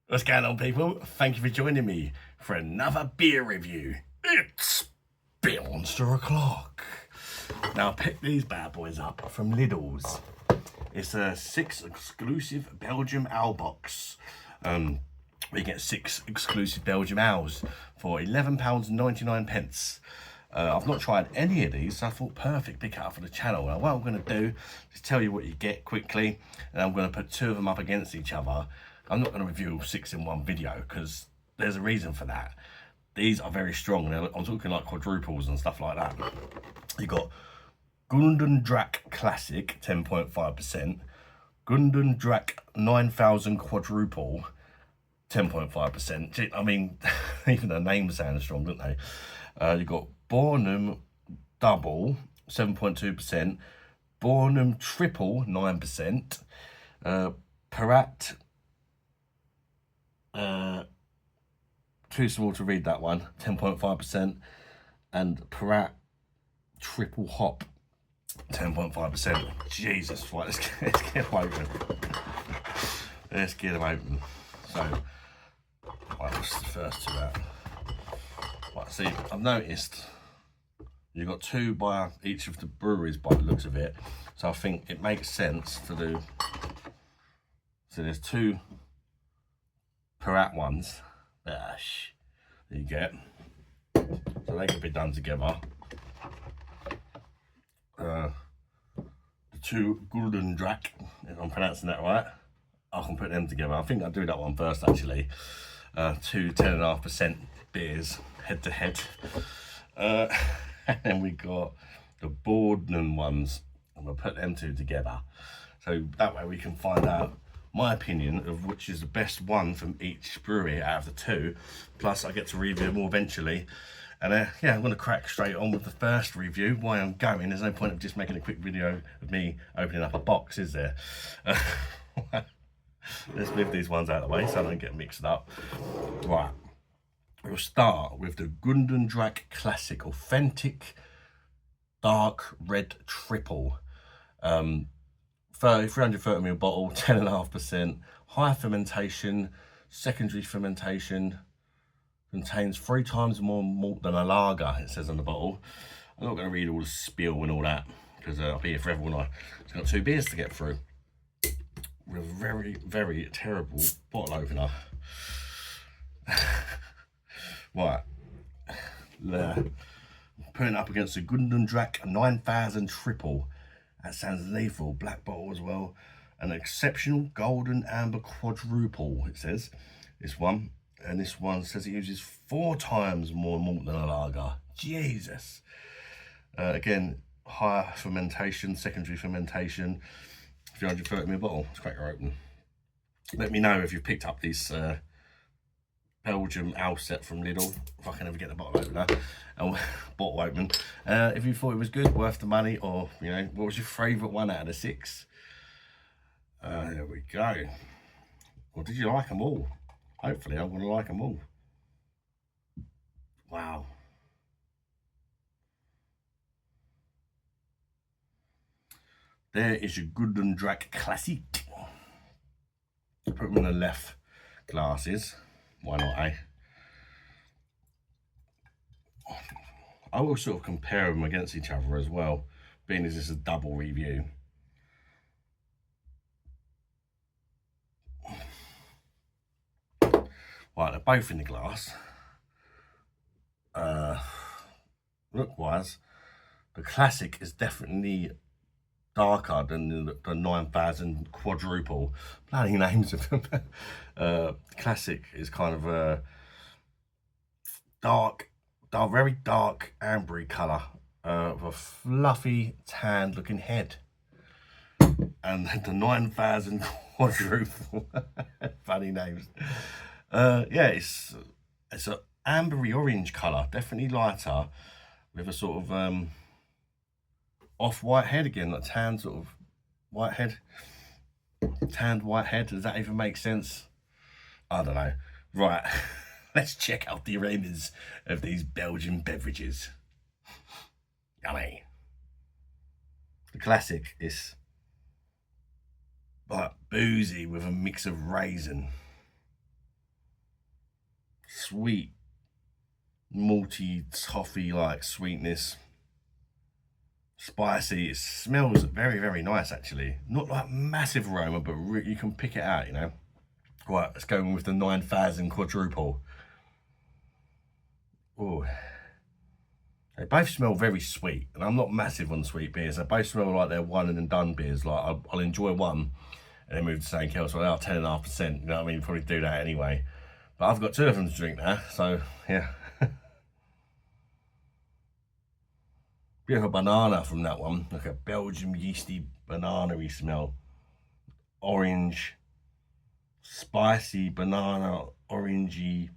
What's going on, people? Thank you for joining me for another beer review. It's beer monster o'clock. Now I picked these bad boys up from Lidl's. It's a 6 exclusive Belgian ale box. We get 6 exclusive Belgian ales for £11.99. I've not tried any of these, so I thought perfect pick up for the channel. Now what I'm going to do is tell you what you get quickly, and I'm going to put 2 of them up against each other. I'm not going to review 6 in one video because there's a reason for that. These are very strong. I'm talking like quadruples and stuff like that. You got Gulden Draak Classic 10.5%, Gulden Draak 9000 Quadruple 10.5%. I mean, even the names sound strong, don't they? You got Bornum Double 7.2%, Bornum Triple 9%, Parat too small to read that one 10.5%, and Parat Triple Hop 10.5%. Jesus, right, let's get them open. Let's get them open. So, right, what's the first two out? Right, see, I've noticed you've got 2 by each of the breweries by the looks of it, so I think it makes sense to do. So there's 2 Parat ones. There you get. So they could be done together. The 2 Gulden Draak, if I'm pronouncing that right, I can put them together. I think I'll do that one first actually. 2 10.5% beers head to head. And then we got the Bornum ones, and we'll put them 2 together. So that way we can find out my opinion of which is the best one from each brewery out of the 2. Plus I get to review them all eventually. And yeah, I'm going to crack straight on with the first review. Why I'm going, there's no point of just making a quick video of me opening up a box, is there? Let's move these ones out of the way so I don't get mixed up. Right, we'll start with the Gulden Draak Classic Authentic Dark Red Triple. 330ml bottle, 10.5%, high fermentation, secondary fermentation, contains 3 times more malt than a lager, it says on the bottle. I'm not going to read all the spiel and all that because I'll be here forever, won't I? It's got 2 beers to get through with a very, very terrible bottle opener. Right, putting it up against the Gulden Draak 9000 Triple. That sounds lethal. Black bottle as well. An exceptional golden amber quadruple, it says, this one. And this one says it uses 4 times more malt than a lager. Jesus. Again, higher fermentation, secondary fermentation. 330ml bottle. Let's crack her open. Let me know if you've picked up this Belgian ale set from Lidl, if I can ever get the bottle opener and bottle open. If you thought it was good, worth the money, or you know, what was your favourite one out of the 6? There we go. Well, did you like them all? Hopefully I'm going to like them all. Wow. There is your Gulden Draak Classic. Put them in the left glasses. Why not, eh? I will sort of compare them against each other as well, being as this is a double review. Right, they're both in the glass. Look-wise, the Classic is definitely darker than the 9000 Quadruple. Bloody names of them. Classic is kind of a dark, very dark ambery colour, with a fluffy tan looking head. And the 9000 Quadruple, funny names. Yeah, it's an ambery orange colour, definitely lighter, with a sort of off-white head again, like tan sort of white head, tanned white head. Does that even make sense? I don't know. Right, let's check out the aromas of these Belgian beverages. Yummy. The Classic is like boozy with a mix of raisin. sweet, malty, toffee like sweetness. Spicy. It smells very, very nice actually. Not like massive aroma, but you can pick it out, you know. Right, let's go with the 9,000 quadruple. Oh, they both smell very sweet, and I'm not massive on sweet beers. They both smell like they're one and done beers. Like I'll enjoy one and then move to something else. Well, they are 10.5%. You know what I mean? Probably do that anyway. But I've got 2 of them to drink now, so yeah. Bit of a banana from that one, like a Belgian yeasty banana-y smell. Orange, spicy banana, orangey.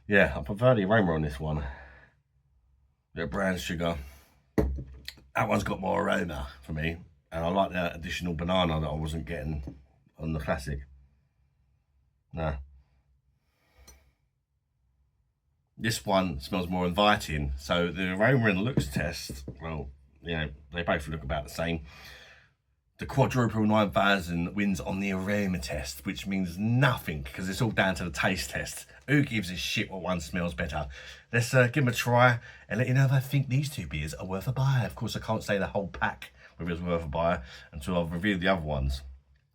Yeah, I prefer the aroma on this one. Bit of brown sugar. That one's got more aroma for me, and I like that additional banana that I wasn't getting on the classic. Nah. This one smells more inviting. So the aroma and looks test, well, you know, they both look about the same. The Quadruple 9,000 wins on the aroma test, which means nothing because it's all down to the taste test. Who gives a shit what one smells better? Let's give them a try and let you know if I think these 2 beers are worth a buy. Of course, I can't say the whole pack whether it's worth a buy until I've reviewed the other ones.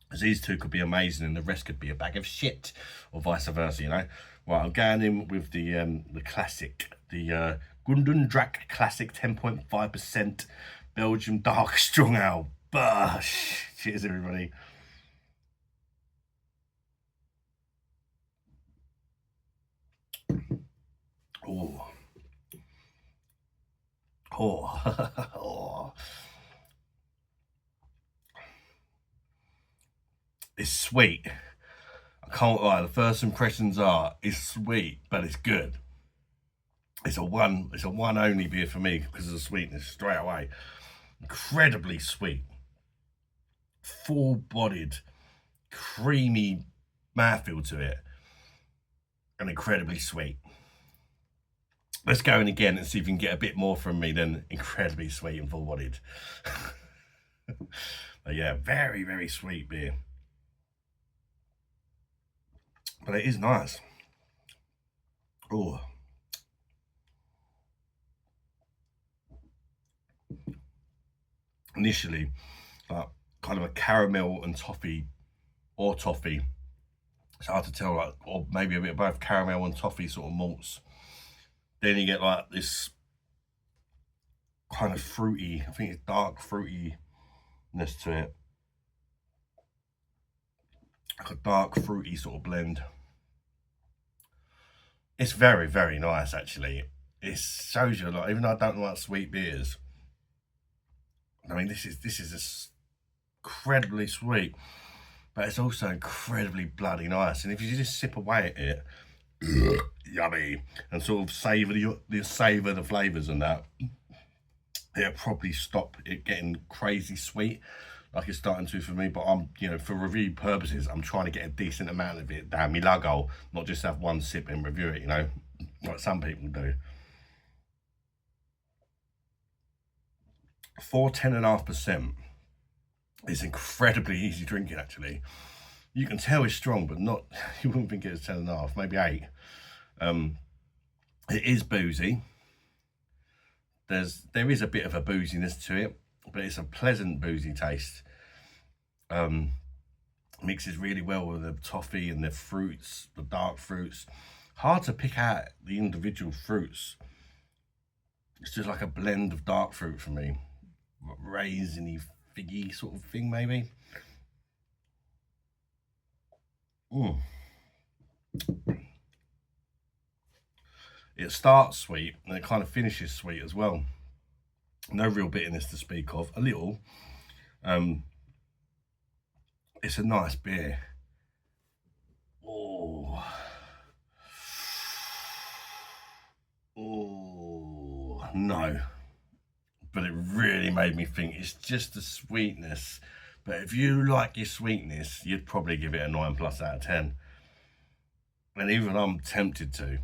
Because these 2 could be amazing and the rest could be a bag of shit, or vice versa, you know. Right, I'm going in with the classic, the Gulden Draak Classic 10.5% Belgian Dark Strong Ale. Bush. Cheers, everybody. Oh. Oh. Oh. It's sweet. I can't lie, the first impressions are it's sweet, but it's good. It's a one only beer for me because of the sweetness straight away. Incredibly sweet. Full-bodied, creamy mouthfeel to it. And incredibly sweet. Let's go in again and see if we can get a bit more from me than incredibly sweet and full-bodied. But yeah, very, very sweet beer. But it is nice. Oh. Initially, kind of a caramel and toffee, or toffee. It's hard to tell, like, or maybe a bit of both caramel and toffee sort of malts. Then you get like this kind of fruity, I think it's dark fruitiness to it. Like a dark fruity sort of blend. It's very, very nice actually. It shows you, like, even though I don't like sweet beers, I mean this is incredibly sweet, but it's also incredibly bloody nice. And if you just sip away at it, yummy, and sort of savour the flavours and that, it'll probably stop it getting crazy sweet like it's starting to for me. But I'm, you know, for review purposes, I'm trying to get a decent amount of it down my lug hole, not just have one sip and review it, you know, like some people do. For 10.5%, it's incredibly easy drinking actually. You can tell it's strong, but not, you wouldn't think it's 10.5, maybe 8. It is boozy. There is a bit of a booziness to it, but it's a pleasant boozy taste. Mixes really well with the toffee and the fruits, the dark fruits. Hard to pick out the individual fruits. It's just like a blend of dark fruit for me. Raisiny, figgy sort of thing, maybe. It starts sweet and it kind of finishes sweet as well. No real bitterness to speak of. A little. It's a nice beer. Oh. Oh, no. But it really made me think it's just the sweetness. But if you like your sweetness, you'd probably give it a 9+ out of 10. And even I'm tempted to.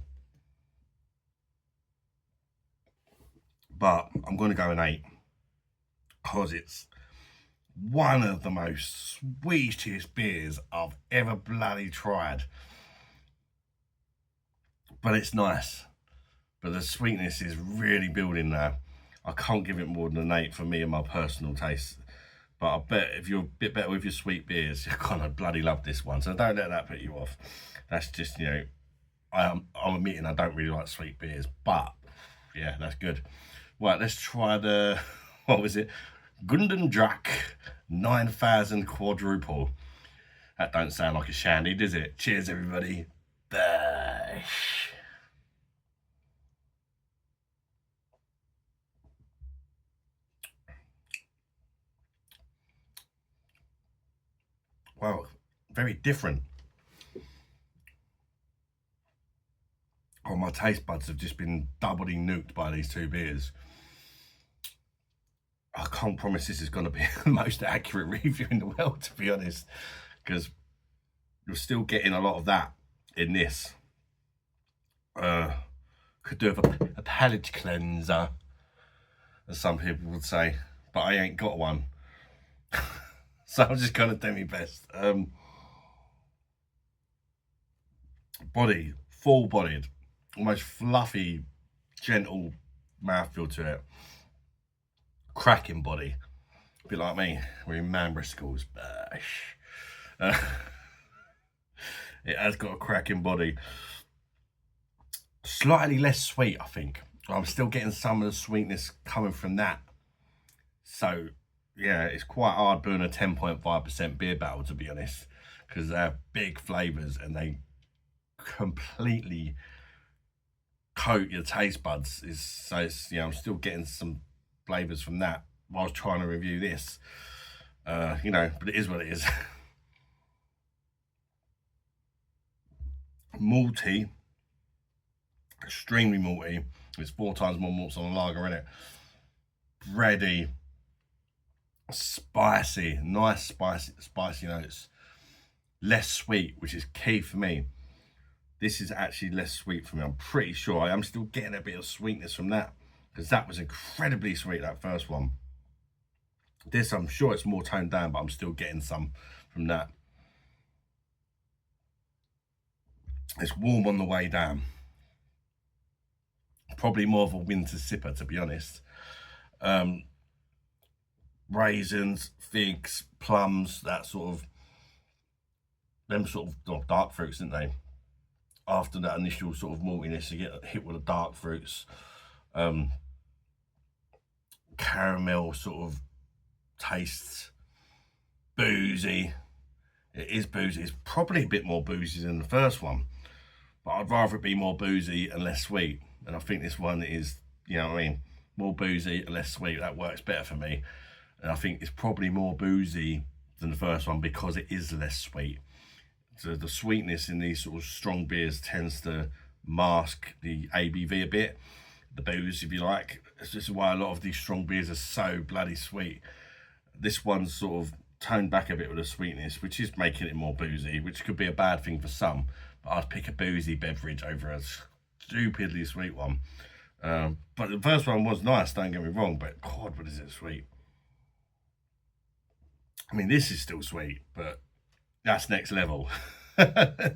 But I'm going to go an 8. Because it's one of the most sweetest beers I've ever bloody tried. but it's nice. But the sweetness is really building now. I can't give it more than an 8 for me and my personal taste. But I bet if you're a bit better with your sweet beers, you're gonna bloody love this one. So don't let that put you off. That's just, you know, I'm admitting I don't really like sweet beers, but yeah, that's good. Right, let's try the, what was it? Gulden Draak 9000 quadruple. That don't sound like a shandy, does it? Cheers, everybody. Bye. Wow, very different. Oh, my taste buds have just been doubly nuked by these two beers. I can't promise this is going to be the most accurate review in the world, to be honest, because you're still getting a lot of that in this. Could do with a palate cleanser, as some people would say, but I ain't got one. So I'm just going to do my best. Body, full-bodied, almost fluffy, gentle mouthfeel to it. Cracking body, a bit like me, we're in man Bristol's. It has got a cracking body. Slightly less sweet, I think. I'm still getting some of the sweetness coming from that. So, yeah, it's quite hard doing a 10.5% beer battle, to be honest, because they have big flavours and they completely coat your taste buds. So it's, you know, I'm still getting some flavours from that whilst trying to review this. You know, but it is what it is. Malty, extremely malty. It's 4 times more malts on a lager in it. Bready, spicy, nice spicy notes. Less sweet, which is key for me. This is actually less sweet for me. I'm pretty sure I am still getting a bit of sweetness from that, because that was incredibly sweet, that first one. This, I'm sure it's more toned down, but I'm still getting some from that. It's warm on the way down. Probably more of a winter sipper, to be honest. Raisins, figs, plums, that sort of, them sort of dark fruits, didn't they? After that initial sort of maltiness, you get hit with the dark fruits. Caramel sort of tastes. Boozy. It is boozy. It's probably a bit more boozy than the first one, but I'd rather it be more boozy and less sweet. And I think this one is, you know what I mean, more boozy and less sweet. That works better for me. And I think it's probably more boozy than the first one because it is less sweet. So the sweetness in these sort of strong beers tends to mask the ABV a bit, the booze, if you like. This is why a lot of these strong beers are so bloody sweet. This one's sort of toned back a bit with the sweetness, which is making it more boozy, which could be a bad thing for some, but I'd pick a boozy beverage over a stupidly sweet one. But the first one was nice, don't get me wrong, but God, what is it sweet? I mean, this is still sweet, but that's next level. Yeah,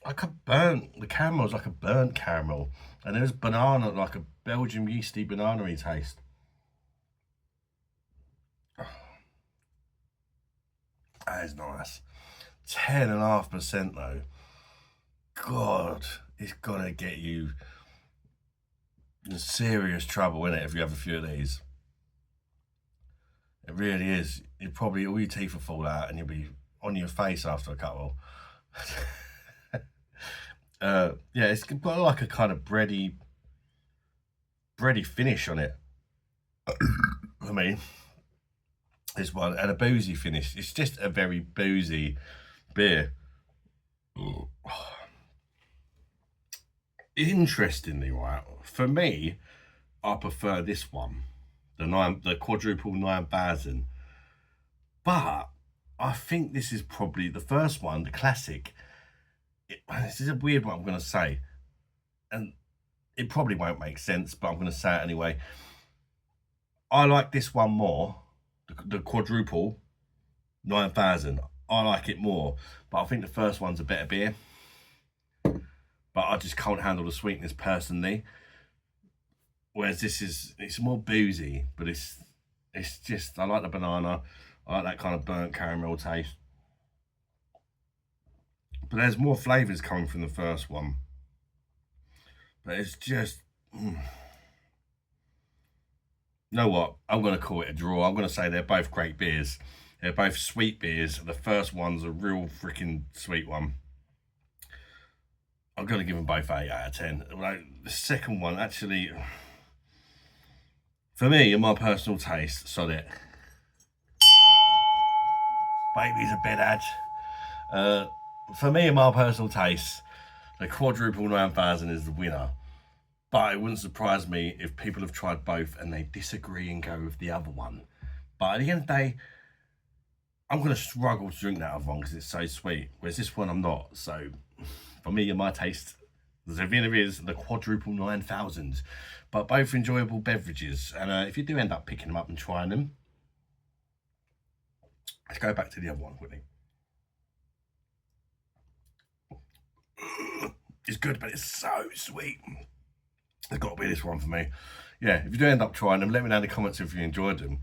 like a burnt, the caramel's like a burnt caramel, and there's banana, like a Belgian yeasty banana-y taste. That is nice. 10.5% though. God, it's gonna get you in serious trouble, innit, if you have a few of these. It really is. You probably, all your teeth will fall out and you'll be on your face after a couple. Yeah, it's got like a kind of bready finish on it. I mean, this one, and a boozy finish. It's just a very boozy beer. Interestingly, right, for me, I prefer this one, the quadruple 9000. But I think this is probably the first one, the classic. This is a weird one I'm going to say, and it probably won't make sense, but I'm going to say it anyway. I like this one more, the quadruple 9000. I like it more. But I think the first one's a better beer. But I just can't handle the sweetness personally. Whereas it's more boozy, but it's just, I like the banana. I like that kind of burnt caramel taste. But there's more flavours coming from the first one. But it's just, you know what? I'm going to call it a draw. I'm going to say they're both great beers. They're both sweet beers. The first one's a real freaking sweet one. I'm going to give them both 8 out of 10. Like, the second one, actually, for me, in my personal taste, sod it. Baby's a bit edge. For me, in my personal taste, the Quadruple 9000 is the winner. But it wouldn't surprise me if people have tried both and they disagree and go with the other one. But at the end of the day, I'm going to struggle to drink that other one because it's so sweet. Whereas this one, I'm not. So, for me, in my taste, the winner is the Quadruple 9000. But both enjoyable beverages. And if you do end up picking them up and trying them, let's go back to the other one quickly. It's good, but it's so sweet. It's got to be this one for me. Yeah, if you do end up trying them, let me know in the comments if you enjoyed them.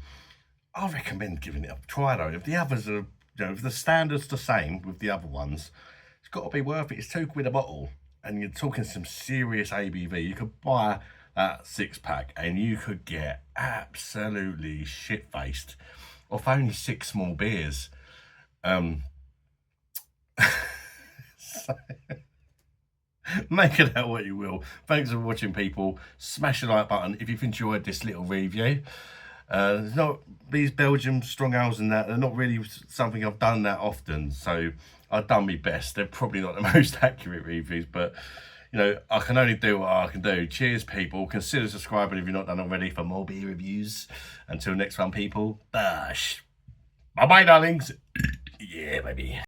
I recommend giving it a try though. If the others are, if the standard's the same with the other ones, it's got to be worth it. It's £2 a bottle, and you're talking some serious ABV. You could buy that 6-pack, and you could get absolutely shit-faced off only 6 small beers. So, make it out what you will. Thanks for watching, people. Smash the like button if you've enjoyed this little review. There's not these Belgian strong ales and that, they're not really something I've done that often, so I've done my best. They're probably not the most accurate reviews, but you know, I can only do what I can do. Cheers, people. Consider subscribing if you're not done already for more beer reviews. Until next one, people. Bye bye, darlings. Yeah, baby.